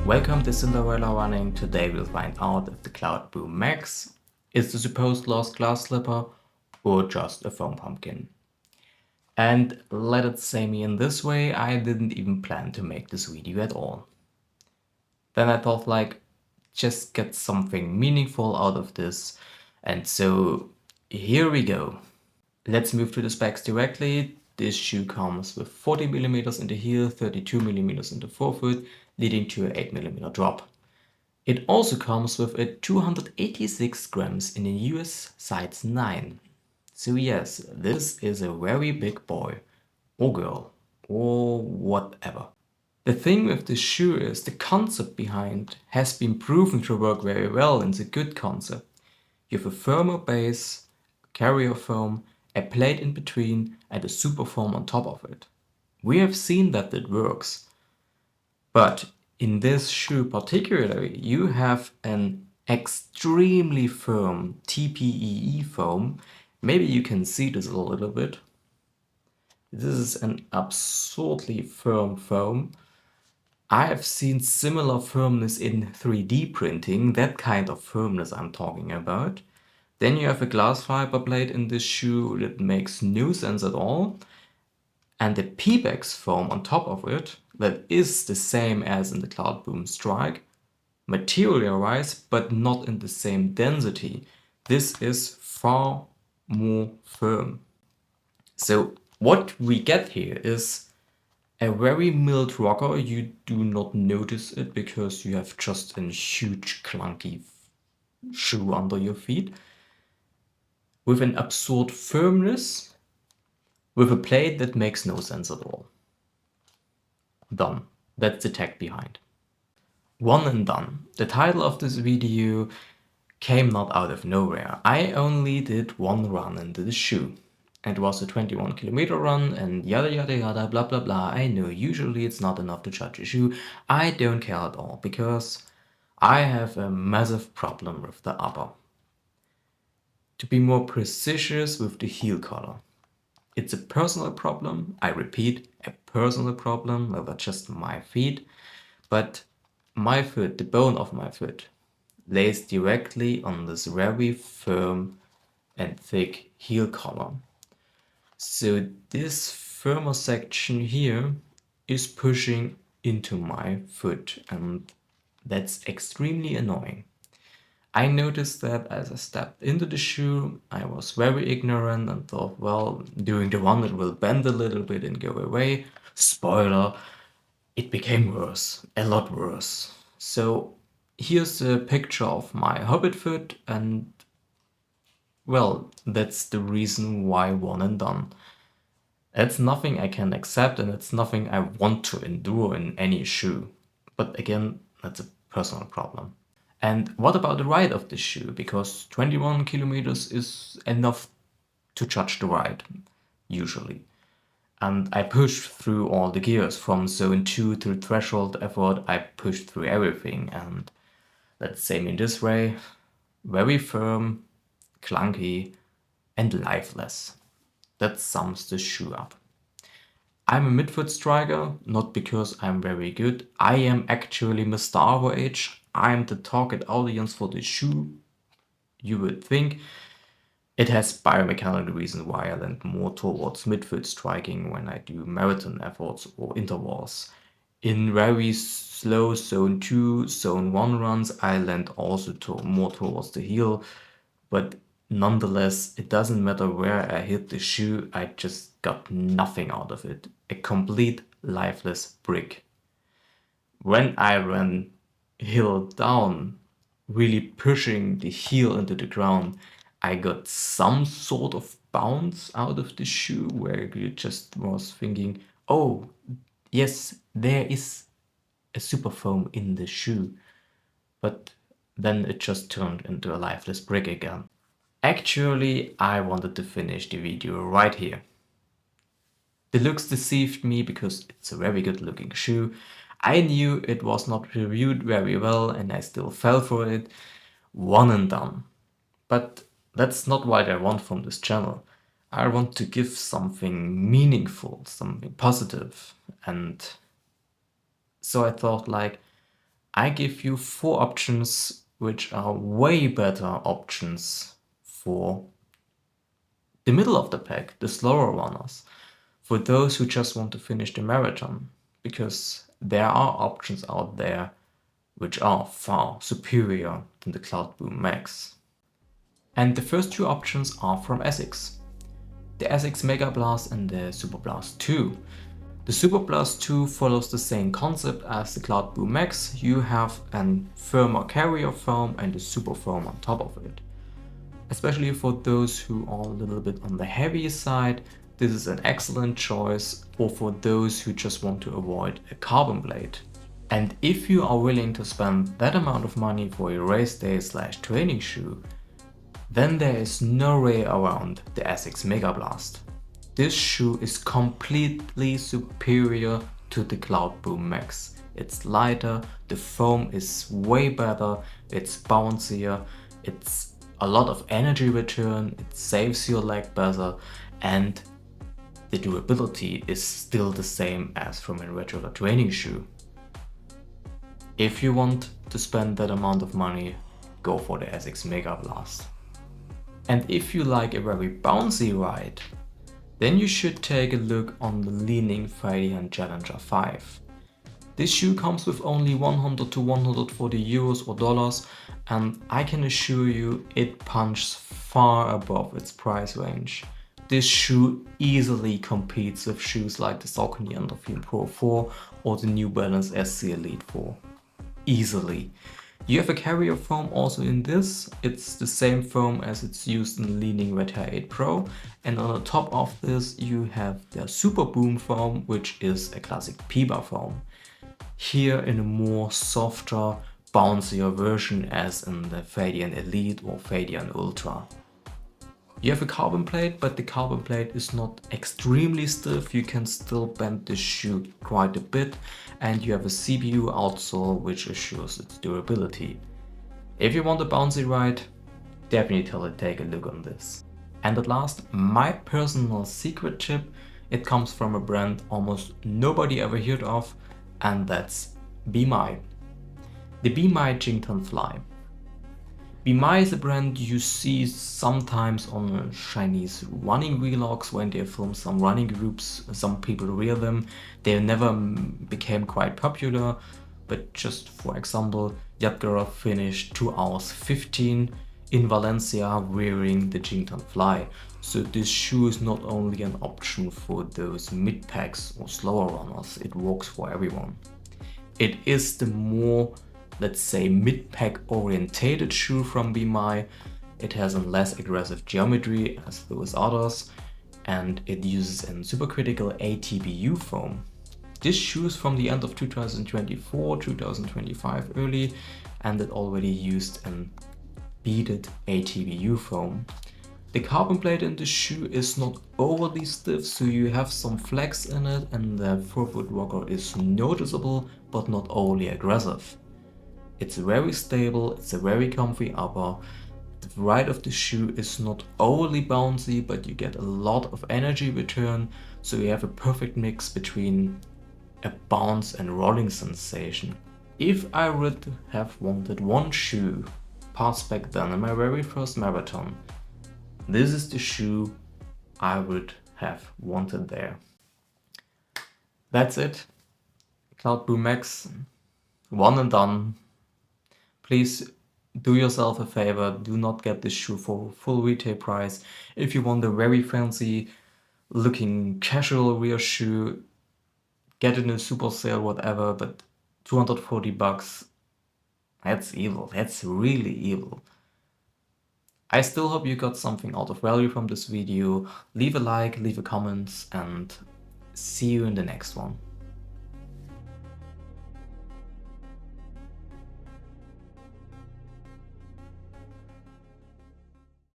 Welcome to Cinderella Running. Today we'll find out if the Cloudboom Max is the supposed lost glass slipper or just a foam pumpkin. And let it say me in this way, I didn't even plan to make this video at all. Then I thought just get something meaningful out of this, and so here we go. Let's move to the specs directly. This shoe comes with 40mm in the heel, 32mm in the forefoot, leading to an 8mm drop. It also comes with a 286 grams in a US size 9. So yes, this is a very big boy, or girl, or whatever. The thing with this shoe is the concept behind has been proven to work very well and it's a good concept. You have a firmer base, carrier foam, a plate in between and a super foam on top of it. We have seen that it works. But in this shoe particularly, you have an extremely firm TPEE foam. Maybe you can see this a little bit. This is an absurdly firm foam. I have seen similar firmness in 3D printing, that kind of firmness I'm talking about. Then you have a glass fiber plate in this shoe that makes no sense at all. And the Pebax foam on top of it, that is the same as in the Cloudboom Strike, material-wise, but not in the same density. This is far more firm. So what we get here is a very mild rocker. You do not notice it because you have just a huge clunky shoe under your feet. With an absurd firmness, with a plate that makes no sense at all. Done. That's the tech behind. One and done. The title of this video came not out of nowhere. I only did one run into the shoe. It was a 21km run and yada yada yada blah blah blah. I know usually it's not enough to judge a shoe. I don't care at all because I have a massive problem with the upper. To be more precise with the heel collar. It's a personal problem, I repeat, a personal problem over just my feet, but my foot, the bone of my foot, lays directly on this very firm and thick heel collar. So this firmer section here is pushing into my foot and that's extremely annoying. I noticed that as I stepped into the shoe, I was very ignorant and thought, well, during the run it will bend a little bit and go away. Spoiler, it became worse, a lot worse. So here's a picture of my hobbit foot and, well, that's the reason why one and done. It's nothing I can accept and it's nothing I want to endure in any shoe. But again, that's a personal problem. And what about the ride of the shoe? Because 21 kilometers is enough to judge the ride, usually. And I pushed through all the gears from zone 2 to threshold effort. I pushed through everything and let's say in this way, very firm, clunky and lifeless. That sums the shoe up. I'm a midfoot striker, not because I'm very good. I am actually Mr. Overage. I'm the target audience for the shoe. You would think it has biomechanical reasons why I land more towards midfoot striking when I do marathon efforts or intervals. In very slow zone 2, zone 1 runs, I land also more towards the heel, but nonetheless, it doesn't matter where I hit the shoe, I just got nothing out of it. A complete lifeless brick. When I ran heel down, really pushing the heel into the ground, I got some sort of bounce out of the shoe where you just was thinking, oh, yes, there is a super foam in the shoe. But then it just turned into a lifeless brick again. Actually, I wanted to finish the video right here. The looks deceived me because it's a very good looking shoe. I knew it was not reviewed very well and I still fell for it. One and done. But that's not what I want from this channel. I want to give something meaningful, something positive. And so I thought I give you 4 options which are way better options for the middle of the pack, the slower runners, for those who just want to finish the marathon, because there are options out there which are far superior than the Cloudboom Max. And the first 2 options are from Asics. The Asics Mega Blast and the Super Blast 2. The Super Blast 2 follows the same concept as the Cloudboom Max. You have a firmer carrier foam and a super foam on top of it. Especially for those who are a little bit on the heavier side, this is an excellent choice, or for those who just want to avoid a carbon blade. And if you are willing to spend that amount of money for a race day / training shoe, then there is no way around the Asics Mega Blast. This shoe is completely superior to the Cloudboom Max. It's lighter, the foam is way better, it's bouncier, it's a lot of energy return, it saves your leg better, and the durability is still the same as from a regular training shoe. If you want to spend that amount of money, go for the Asics Mega Blast. And if you like a very bouncy ride, then you should take a look on the Li-Ning Radiant Challenger 5. This shoe comes with only 100 to 140 euros or dollars, and I can assure you it punches far above its price range. This shoe easily competes with shoes like the Saucony Endorphin Pro 4 or the New Balance SC Elite 4. Easily. You have a carrier foam also in this. It's the same foam as it's used in Li-Ning Red Hair 8 Pro, and on the top of this you have the Super Boom foam, which is a classic Piba foam. Here in a more softer, bouncier version as in the Radiant Elite or Radiant Ultra. You have a carbon plate, but the carbon plate is not extremely stiff. You can still bend the shoe quite a bit, and you have a CBU outsole which assures its durability. If you want a bouncy ride, definitely take a look on this. And at last, my personal secret tip, it comes from a brand almost nobody ever heard of, and that's Bmai. The Bmai Jington Fly. Bmai is a brand you see sometimes on Chinese running vlogs when they film some running groups. Some people wear them. They never became quite popular, but just for example, Yadgara finished 2 hours 15 in Valencia wearing the Jington Fly. So this shoe is not only an option for those mid-packs or slower runners, it works for everyone. It is the more, let's say, mid-pack orientated shoe from Bmai. It has a less aggressive geometry as those others, and it uses a supercritical ATBU foam. This shoe is from the end of 2024, 2025 early, and it already used a beaded ATBU foam. The carbon plate in the shoe is not overly stiff, so you have some flex in it, and the forefoot rocker is noticeable but not overly aggressive. It's very stable, it's a very comfy upper. The ride of the shoe is not overly bouncy, but you get a lot of energy return, so you have a perfect mix between a bounce and rolling sensation. If I would have wanted one shoe passed back then in my very first marathon, this is the shoe I would have wanted there. That's it. Cloudboom Max, one and done. Please do yourself a favor, do not get this shoe for full retail price. If you want a very fancy looking casual rear shoe, get it in a super sale, whatever, but 240 bucks, that's evil, that's really evil. I still hope you got something out of value from this video. Leave a like, leave a comment, and see you in the next one.